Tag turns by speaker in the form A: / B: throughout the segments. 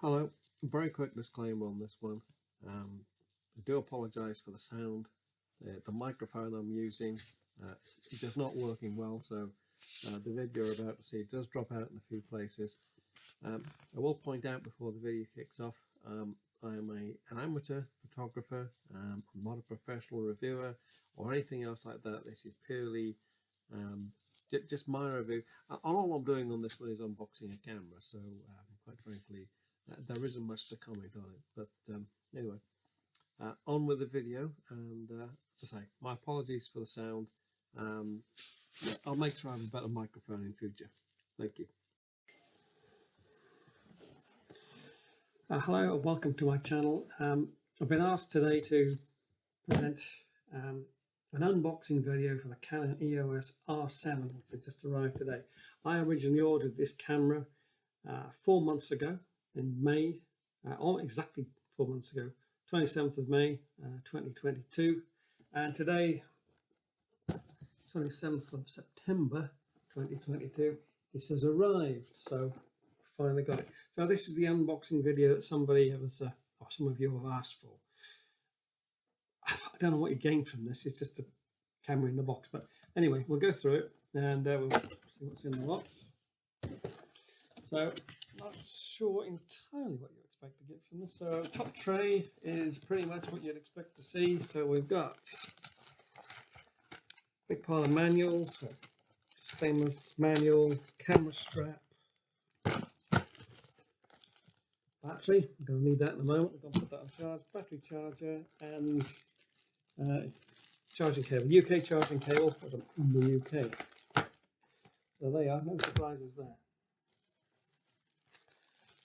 A: Hello, very quick disclaimer on this one. I do apologise for the sound. The microphone I'm using is just not working well, so the video you're about to see does drop out in a few places. I will point out before the video kicks off, I am an amateur photographer. I'm not a professional reviewer or anything else like that. This is purely just my review. All I'm doing on this one is unboxing a camera, so quite frankly, there isn't much to comment on it. But anyway, on with the video. And as I say, my apologies for the sound. Yeah, I'll make sure I have a better microphone in future. Thank you. Hello and welcome to my channel. I've been asked today to present an unboxing video for the Canon EOS R7, which has just arrived today. I originally ordered this camera 4 months ago in May, exactly 4 months ago, 27th of May 2022, and today, 27th of September 2022, this has arrived. So finally got it. So this is the unboxing video that somebody has, or some of you have asked for. I don't know what you gain from this. It's just a camera in the box, but anyway, we'll go through it and we'll see what's in the box. So not sure entirely what you expect to get from this. So top tray is pretty much what you'd expect to see. So we've got a big pile of manuals, stainless manual, camera strap, battery. I'm going to need that in a moment. We're going to put that on charge. Battery charger and charging cable. UK charging cable in the UK. So there you are. No surprises there.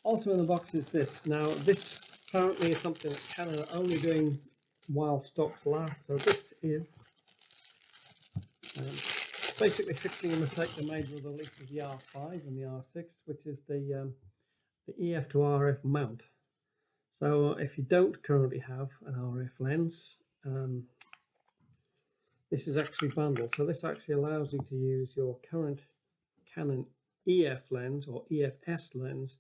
A: Also in the box is this. Now this apparently is something that Canon are only doing while stocks last. So this is basically fixing a mistake they made with the release of the R5 and the R6, which is the EF to RF mount. So if you don't currently have an RF lens, this is actually bundled. So this actually allows you to use your current Canon EF lens or EFS lens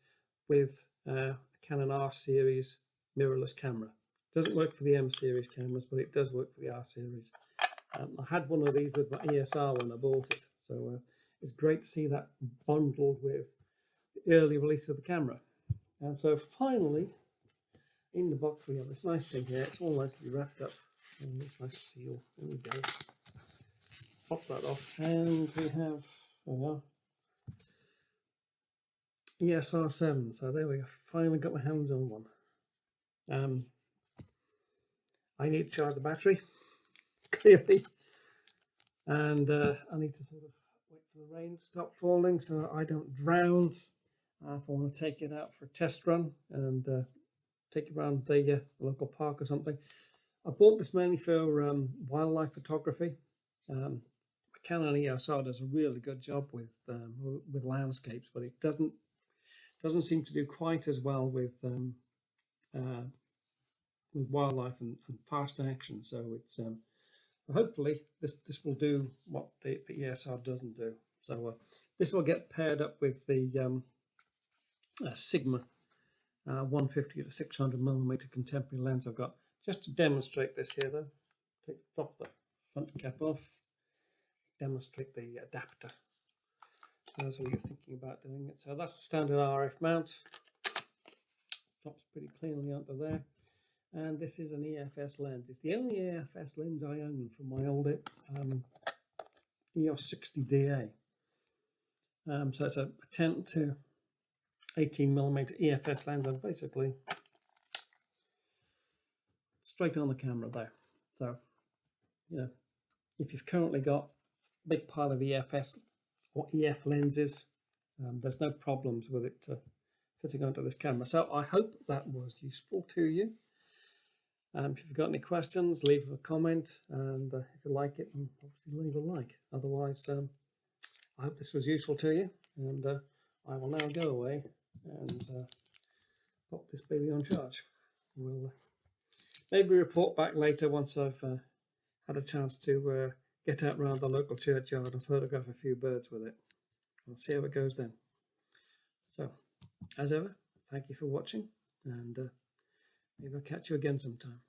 A: with a Canon R series mirrorless camera. It doesn't work for the M series cameras, but it does work for the R series. I had one of these with my ESR when I bought it, so it's great to see that bundled with the early release of the camera. And so finally, in the box we have this nice thing here. It's all nicely wrapped up in this nice seal. There we go. Pop that off, and we have, there we are, EOS R7. So there we go. Finally got my hands on one. I need to charge the battery, clearly, and I need to sort of wait for the rain to stop falling so I don't drown. If I want to take it out for a test run and take it around the local park or something. I bought this mainly for wildlife photography. Canon EOS R does a really good job with landscapes, but it doesn't seem to do quite as well with wildlife and fast action. So it's hopefully this will do what the EOS R doesn't do. So this will get paired up with the Sigma 150 to 600 millimeter contemporary lens I've got. Just to demonstrate this here though, drop the front cap off, demonstrate the adapter as you're thinking about doing it. So that's the standard RF mount, drops pretty cleanly onto there, and this is an EFS lens. It's the only EFS lens I own from my old EOS 60DA. So it's a 10 to 18 millimeter EFS lens, and basically straight on the camera there. So, you know, if you've currently got a big pile of EFS or EF lenses, there's no problems with it fitting onto this camera. So I hope that was useful to you. If you've got any questions, leave a comment, and if you like it, obviously leave a like. Otherwise, I hope this was useful to you, and I will now go away and pop this baby on charge. We'll maybe report back later once I've had a chance to get out around the local churchyard and photograph a few birds with it. We'll see how it goes then. So, as ever, thank you for watching, and maybe I'll catch you again sometime.